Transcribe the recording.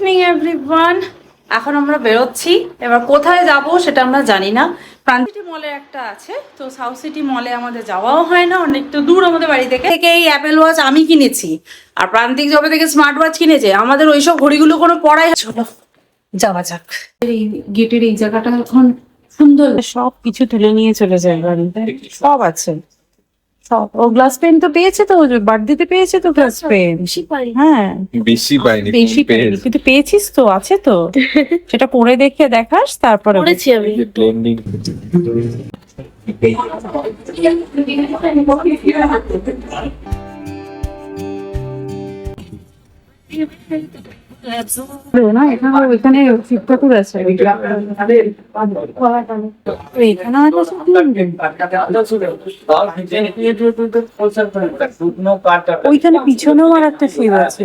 Evening everyone. এখন আমরা বেরোচ্ছি, এবার কোথায় যাব সেটা আমরা জানি না। প্রান্তিটি মলে একটা আছে, তো সাউথ সিটি মলে আমাদের যাওয়াও হয় না, অনেকটা দূর আমাদের বাড়ি থেকে। এই অ্যাপেল ওয়াচ আমি কিনেছি, আর প্রান্তিক যবে থেকে স্মার্ট ওয়াচ কিনেছে, আমাদের ওইসব ঘড়িগুলো কোনো পড়াই। চলো যাওয়া যাক। এই গেটের এই জায়গাটা এখন সুন্দর, সব কিছু তুলে নিয়ে চলে যায় বাড়িতে, সব আছে সব। ও গ্লাস পেন তো পেয়েছে, তো বার্থডেতে পেয়েছে তো গ্লাস পেন। হ্যাঁ বেশি পাইনি, বেশি পেয়েছি, কিন্তু পেয়েছিস তো, আছে তো। সেটা পরে দেখে দেখাস, তারপরে করেছি আমি। ব্লেন্ডিং। না এখানে, ওইখানে শিব ঠাকুর আছে, এখানে ওইখানে পিছনেও আর একটা শিব আছে।